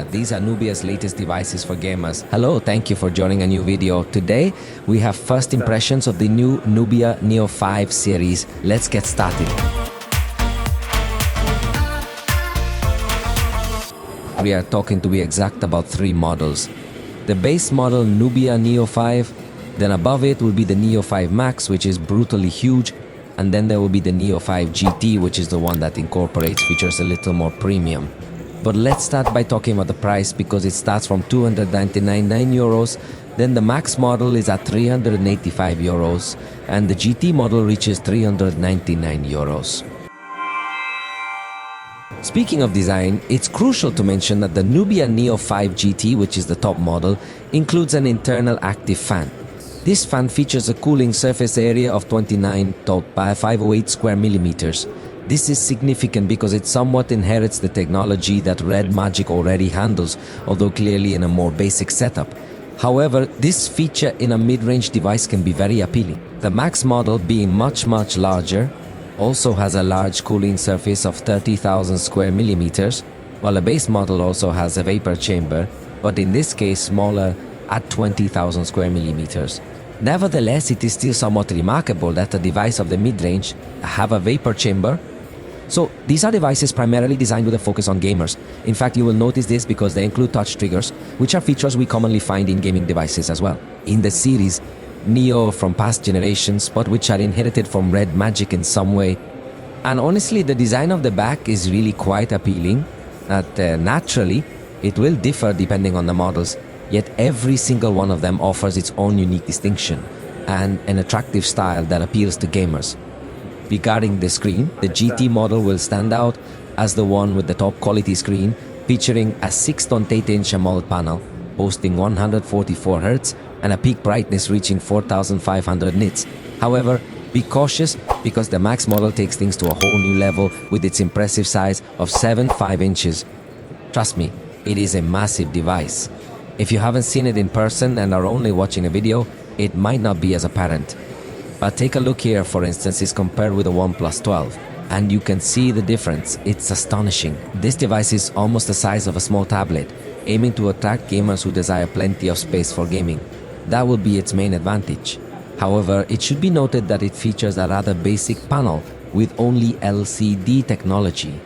These are Nubia's latest devices for gamers. Hello, thank you for joining a new video. Today, we have first impressions of the new Nubia Neo 5 series. Let's get started. We are talking, to be exact, about 3 models. The base model Nubia Neo 5, then above it will be the Neo 5 Max, which is brutally huge, and then there will be the Neo 5 GT, which is the one that incorporates features a little more premium. But let's start by talking about the price, because it starts from 299 euros, then the Max model is at 385 euros, and the GT model reaches 399 euros. Speaking of design, it's crucial to mention that the Nubia Neo 5 GT, which is the top model, includes an internal active fan. This fan features a cooling surface area of 29.508 square millimeters. This is significant because it somewhat inherits the technology that Red Magic already handles, although clearly in a more basic setup. However, this feature in a mid-range device can be very appealing. The Max model, being much larger, also has a large cooling surface of 30,000 square millimeters, while a base model also has a vapor chamber, but in this case smaller at 20,000 square millimeters. Nevertheless, it is still somewhat remarkable that a device of the mid-range have a vapor chamber. So these are devices primarily designed with a focus on gamers. In fact, you will notice this because they include touch triggers, which are features we commonly find in gaming devices as well. In the series, Neo from past generations, but which are inherited from Red Magic in some way. And honestly, the design of the back is really quite appealing. Naturally, it will differ depending on the models, yet every single one of them offers its own unique distinction and an attractive style that appeals to gamers. Regarding the screen, the GT model will stand out as the one with the top quality screen, featuring a 6.8-inch AMOLED panel, boasting 144 Hz and a peak brightness reaching 4500 nits. However, be cautious because the Max model takes things to a whole new level with its impressive size of 7.5 inches. Trust me, it is a massive device. If you haven't seen it in person and are only watching a video, it might not be as apparent. But take a look here, for instance, is compared with the OnePlus 12, and you can see the difference. It's astonishing. This device is almost the size of a small tablet, aiming to attract gamers who desire plenty of space for gaming. That will be its main advantage. However, it should be noted that it features a rather basic panel with only LCD technology.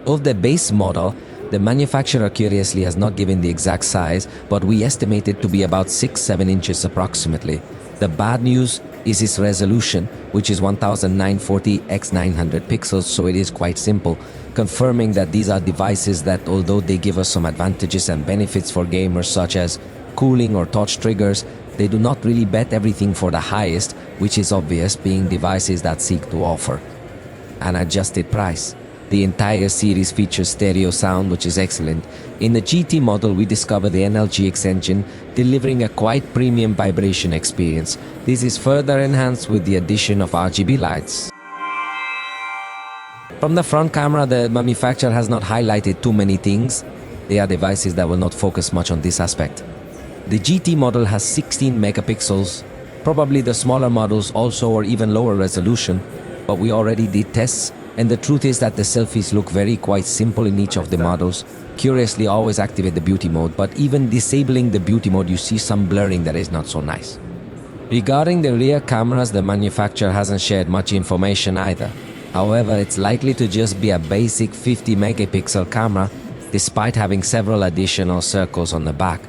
Of the base model, the manufacturer curiously has not given the exact size, but we estimate it to be about 6-7 inches approximately. The bad news is its resolution, which is 1940 x 900 pixels, so it is quite simple, confirming that these are devices that, although they give us some advantages and benefits for gamers such as cooling or touch triggers, they do not really bet everything for the highest, which is obvious, being devices that seek to offer an adjusted price. The entire series features stereo sound, which is excellent. In the GT model, we discover the NLGX engine, delivering a quite premium vibration experience. This is further enhanced with the addition of RGB lights. From the front camera, the manufacturer has not highlighted too many things. They are devices that will not focus much on this aspect. The GT model has 16 megapixels, probably the smaller models also or even lower resolution, but we already did tests, and the truth is that the selfies look quite simple in each of the models. Curiously, always activate the beauty mode, but even disabling the beauty mode, you see some blurring that is not so nice. Regarding the rear cameras, the manufacturer hasn't shared much information either. However, it's likely to just be a basic 50 megapixel camera, despite having several additional circles on the back.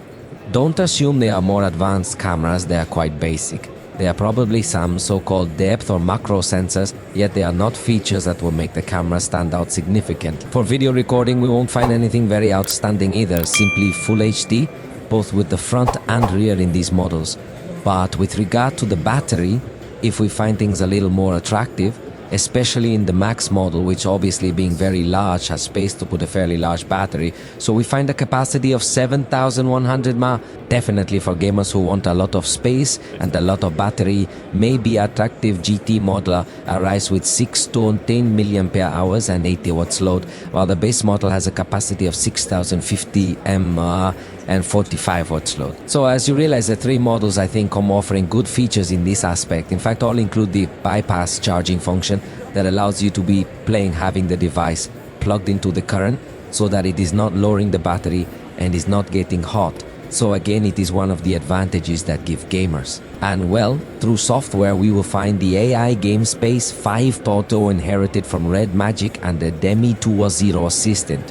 Don't assume they are more advanced cameras, they are quite basic. They are probably some so-called depth or macro sensors, yet they are not features that will make the camera stand out significantly. For video recording, we won't find anything very outstanding either, simply Full HD, both with the front and rear in these models. But with regard to the battery, if we find things a little more attractive, especially in the Max model, which obviously being very large has space to put a fairly large battery, so we find a capacity of 7100 mAh. Definitely for gamers who want a lot of space and a lot of battery, maybe attractive GT model arrives with 6 to 10 mAh and 80 watts load, while the base model has a capacity of 6050 mAh and 45 watts load. So as you realize, the 3 models I think come offering good features in this aspect. In fact, all include the bypass charging function that allows you to be having the device plugged into the current so that it is not lowering the battery and is not getting hot. So again, it is one of the advantages that give gamers. And well, through software we will find the AI game space 5.0 inherited from Red Magic and the Demi 2.0 assistant,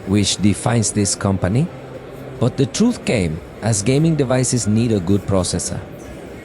which defines this company. But the truth came as gaming devices need a good processor.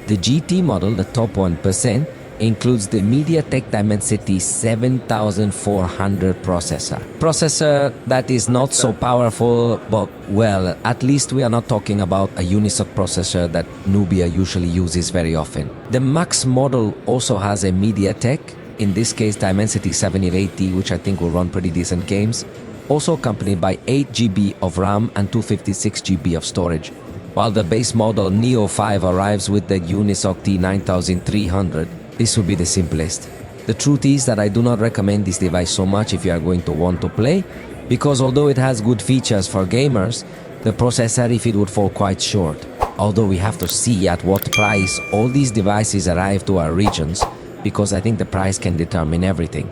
The GT model, the top 1%, includes the MediaTek Dimensity 7400 processor that is not so powerful, but well, at least we are not talking about a Unisoc processor that Nubia usually uses very often. The Max model also has a MediaTek, in this case Dimensity 7880, which I think will run pretty decent games, also accompanied by 8 GB of RAM and 256 GB of storage, while the base model Neo 5 arrives with the Unisoc T9300. This will be the simplest. The truth is that I do not recommend this device so much if you are going to want to play, because although it has good features for gamers, the processor, if it would fall quite short. Although we have to see at what price all these devices arrive to our regions, because I think the price can determine everything.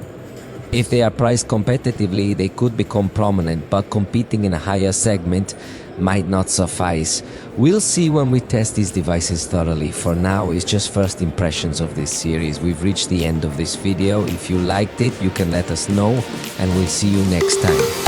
If they are priced competitively, they could become prominent, but competing in a higher segment might not suffice. We'll see when we test these devices thoroughly. For now, it's just first impressions of this series. We've reached the end of this video. If you liked it, you can let us know, and we'll see you next time.